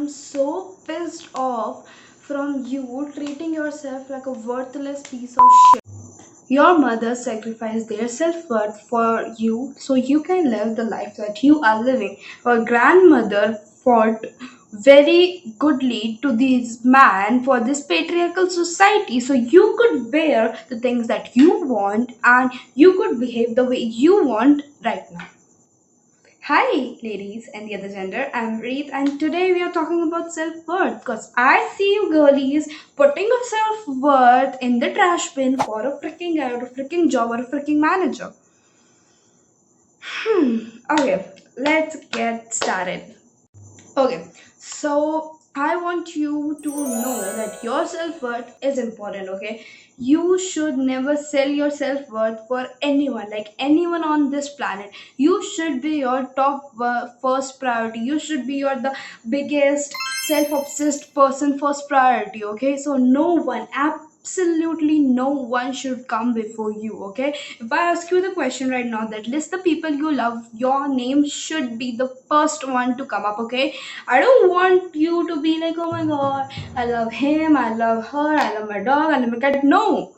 am so pissed off from you treating yourself like a worthless piece of shit. Your mother sacrificed their self worth for you so you can live the life that you are living. Your grandmother fought very goodly to this man for this patriarchal society so you could wear the things that you want and you could behave the way you want right now. Hi, ladies and the other gender. I'm Reet, and today we are talking about self worth. Because I see you girlies putting your self worth in the trash bin for a freaking guy or a freaking job or a freaking manager. Okay, let's get started. Okay, so I want you to know that your self worth is important, okay? You should never sell your self worth for anyone, like anyone on this planet. You should be your top first priority. You should be your the biggest self obsessed person first priority, okay? So, no one, absolutely no one should come before you, okay? If I ask you the question right now that list the people you love, your name should be the first one to come up, okay? I don't want you to be like, oh my god, I love him, I love her, I love my dog, I love my cat. No.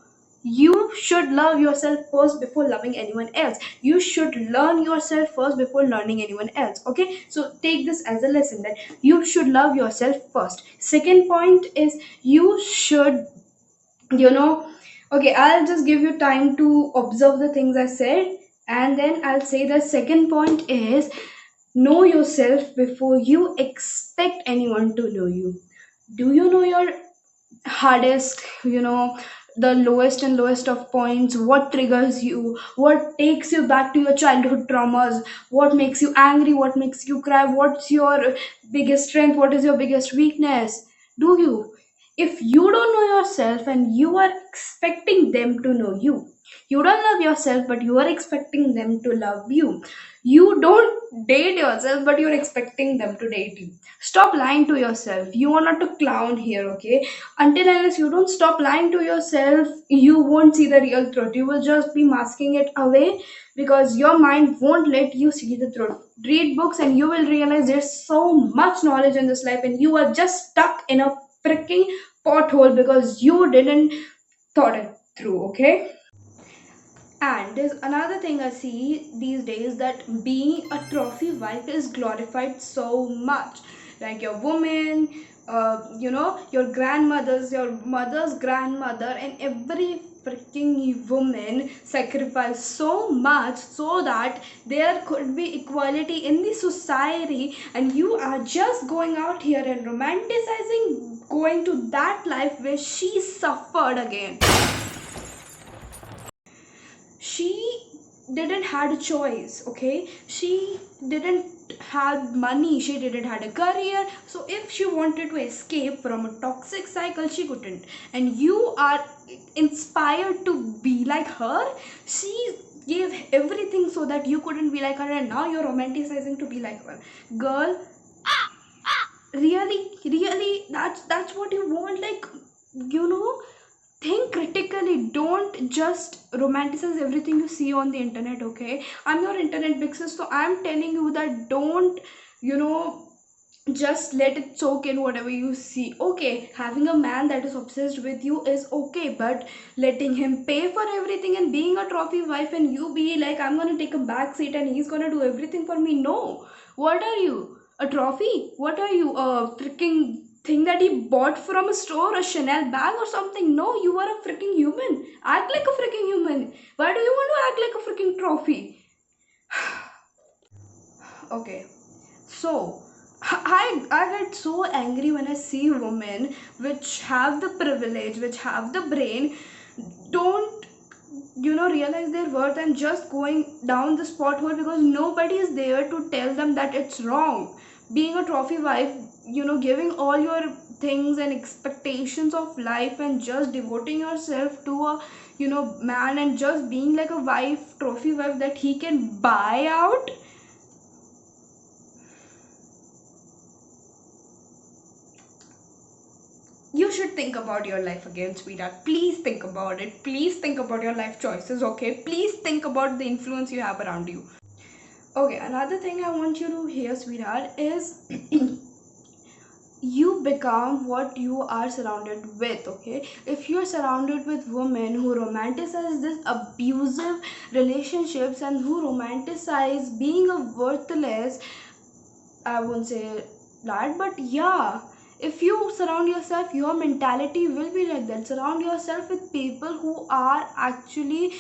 You should love yourself first before loving anyone else. You should learn yourself first before learning anyone else. Okay? So take this as a lesson that you should love yourself first. Second point is you should, you know, okay, I'll just give you time to observe the things I said, and then I'll say the second point is know yourself before you expect anyone to know you. Do you know your hardest, the lowest and lowest of points? What triggers you? What takes you back to your childhood traumas? What makes you angry? What makes you cry? What's your biggest strength? What is your biggest weakness? Do you? If you don't know yourself and you are expecting them to know you, you don't love yourself but you are expecting them to love you. You don't date yourself but you're expecting them to date you. Stop lying to yourself. You are not a clown here, okay? Until unless you don't stop lying to yourself, you won't see the real truth. You will just be masking it away because your mind won't let you see the truth. Read books and you will realize there's so much knowledge in this life and you are just stuck in a freaking pothole because you didn't thought it through, okay? And there's another thing I see these days that being a trophy wife is glorified so much. Like your woman, your mother's grandmother, and every freaking woman sacrifice so much so that there could be equality in the society, and you are just going out here and romanticizing going to that life where she suffered again. She didn't had a choice, okay? She didn't have money, she didn't had a career, so if she wanted to escape from a toxic cycle she couldn't, and you are inspired to be like her. She gave everything so that you couldn't be like her, and now you're romanticizing to be like her. Girl, really, that's what you want? Like, you know, think critically. Don't just romanticize everything you see on the internet, okay? I'm your internet big sis, so I'm telling you that don't, you know just let it soak in whatever you see. Okay, having a man that is obsessed with you is okay, but letting him pay for everything and being a trophy wife and you be like, I'm gonna take a back seat and he's gonna do everything for me. No. What are you, a trophy? What are you, a freaking thing that he bought from a store, a Chanel bag or something? No, you are a freaking human. Act like a freaking human. Why do you want to act like a freaking trophy? Okay, so I get so angry when I see women which have the privilege, which have the brain, don't realize their worth and just going down this pothole because nobody is there to tell them that it's wrong. Being a trophy wife, giving all your things and expectations of life and just devoting yourself to a man and just being like a wife, trophy wife that he can buy out. You should think about your life again, sweetheart. Please think about it. Please think about your life choices, okay? Please think about the influence you have around you. Okay, another thing I want you to hear, sweetheart, is become what you are surrounded with. Okay, if you're surrounded with women who romanticize this abusive relationships and who romanticize being a worthless, I won't say that, but yeah, if you surround yourself, your mentality will be like that. Surround yourself with people who are actually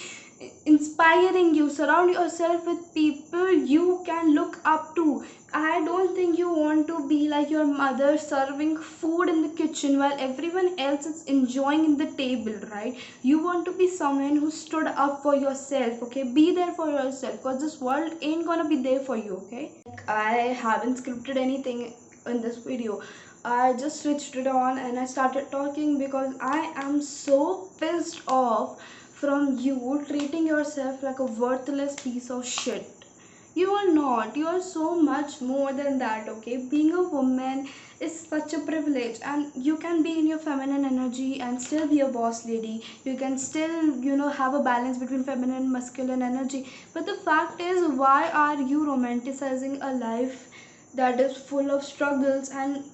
inspiring you. Surround yourself with people you can look up to. I don't think you want to be like your mother serving food in the kitchen while everyone else is enjoying in the table, right? You want to be someone who stood up for yourself, okay? Be there for yourself, because this world ain't gonna be there for you, okay? I haven't scripted anything in this video. I just switched it on and I started talking because I am so pissed off from you treating yourself like a worthless piece of shit. You are not. You are so much more than that, okay? Being a woman is such a privilege, and you can be in your feminine energy and still be a boss lady. You can still, have a balance between feminine and masculine energy. But the fact is, why are you romanticizing a life that is full of struggles? And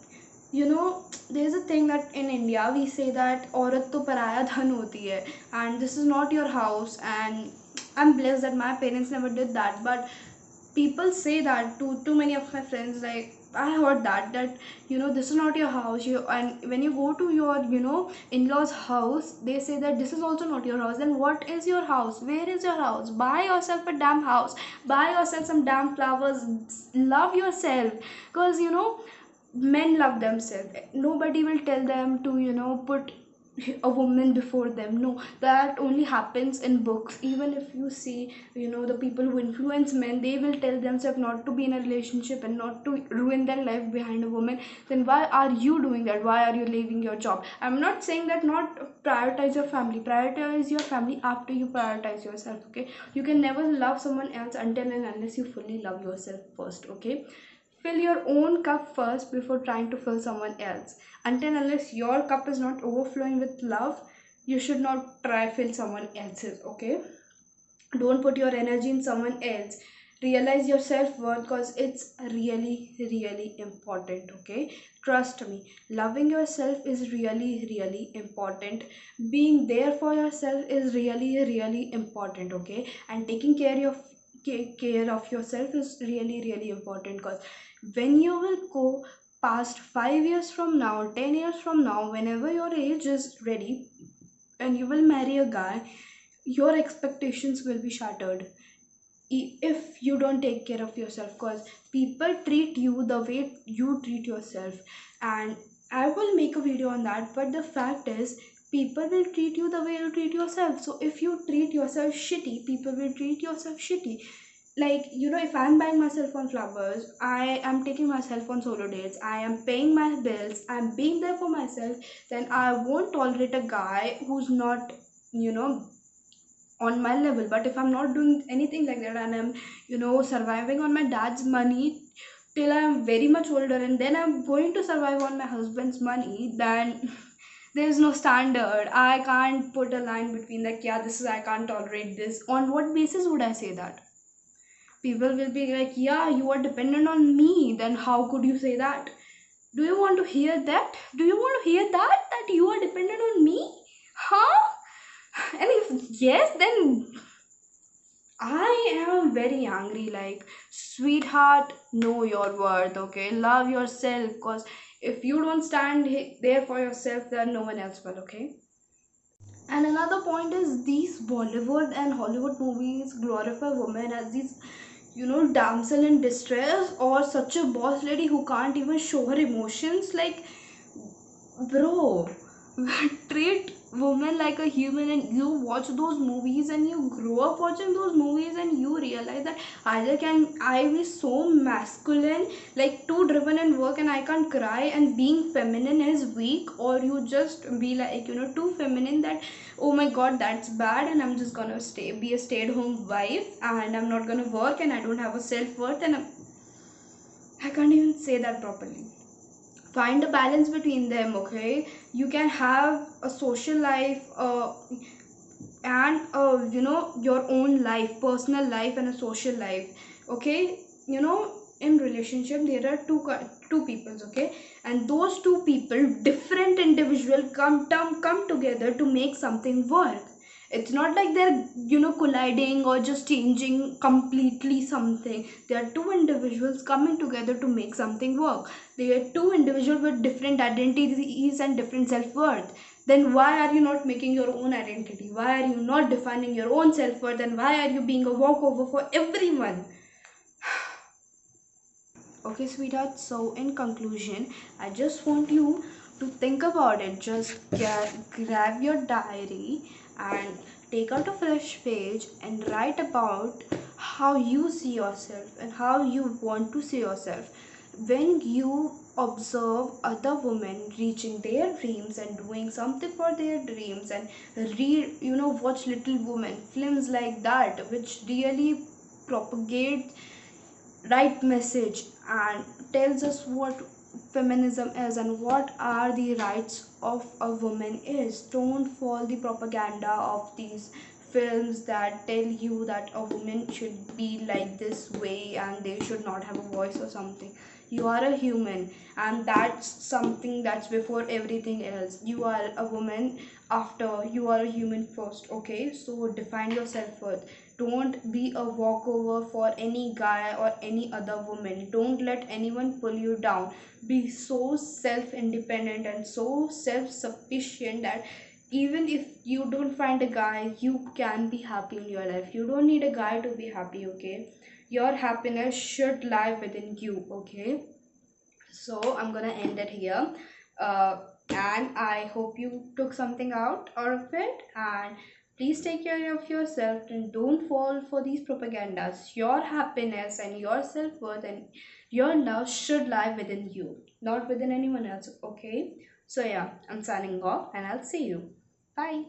there's a thing that in India we say that औरत तो पराया धन होती है, and this is not your house. And I'm blessed that my parents never did that, but people say that to too many of my friends. Like, I heard that this is not your house. And when you go to your in-laws house, they say that this is also not your house. Then what is your house? Where is your house? Buy yourself a damn house, buy yourself some damn flowers, love yourself. Because men love themselves. Nobody will tell them to put a woman before them. No, that only happens in books. Even if you see the people who influence men, they will tell themselves not to be in a relationship and not to ruin their life behind a woman. Then why are you doing that? Why are you leaving your job? I'm not saying that not prioritize your family. Prioritize your family after you prioritize yourself, okay? You can never love someone else until and unless you fully love yourself first, okay? Fill your own cup first before trying to fill someone else. Until unless your cup is not overflowing with love, you should not try fill someone else's, okay? Don't put your energy in someone else. Realize your self-worth, because it's really, really important, okay? Trust me, loving yourself is really, really important. Being there for yourself is really, really important, okay? And taking care of yourself is really, really important, because when you will go past 5 years from now, 10 years from now, whenever your age is ready and you will marry a guy, your expectations will be shattered if you don't take care of yourself, because people treat you the way you treat yourself. And I will make a video on that, but the fact is, people will treat you the way you treat yourself. So if you treat yourself shitty, people will treat yourself shitty. Like, if I'm buying myself on flowers, I am taking myself on solo dates, I am paying my bills, I'm being there for myself, then I won't tolerate a guy who's not you know on my level. But if I'm not doing anything like that, and I'm surviving on my dad's money till I'm very much older, and then I'm going to survive on my husband's money, then there is no standard. I can't put a line between like, yeah, this is, I can't tolerate this. On what basis would I say that? People will be like, yeah, you are dependent on me, then how could you say that? Do you want to hear that? Do you want to hear that you are dependent on me? Huh? And if yes, then I am very angry. Like, sweetheart, know your worth, okay? Love yourself, because if you don't stand there for yourself, then no one else will, okay? And another point is, these Bollywood and Hollywood movies glorify women as these, damsel in distress, or such a boss lady who can't even show her emotions. Like, bro, treat women like a human. And you watch those movies and you grow up watching those movies and you realize that either can I be so masculine, like too driven in work, and I can't cry, and being feminine is weak, or you just be like too feminine that, oh my god, that's bad, and I'm just gonna be a stay-at-home wife, and I'm not gonna work, and I don't have a self-worth, and I can't even say that properly. Find a balance between them, okay? You can have a social life, and your own life, personal life, and a social life, okay? In relationship there are two peoples, okay? And those two people, different individual, come together to make something work. It's not like they're colliding or just changing completely something. They are two individuals coming together to make something work. They are two individuals with different identities and different self-worth. Then why are you not making your own identity? Why are you not defining your own self-worth? And why are you being a walkover for everyone? Okay, sweetheart. So, in conclusion, I just want you to think about it. Just grab your diary and take out a fresh page and write about how you see yourself and how you want to see yourself. When you observe other women reaching their dreams and doing something for their dreams, and read, watch Little Women, films like that, which really propagate right message and tells us what feminism is and what are the rights of a woman is. Don't fall the propaganda of these films that tell you that a woman should be like this way and they should not have a voice or something. You are a human, and that's something that's before everything else. You are a woman after. You are a human first, okay? So define your self-worth. Don't be a walkover for any guy or any other woman. Don't let anyone pull you down. Be so self-independent and so self-sufficient that even if you don't find a guy, you can be happy in your life. You don't need a guy to be happy, okay? Your happiness should lie within you, okay? So I'm gonna end it here. uh, and I hope you took something out of it, and please take care of yourself and don't fall for these propagandas. Your happiness and your self-worth and your love should lie within you, not within anyone else, okay? So yeah, I'm signing off and I'll see you. Bye.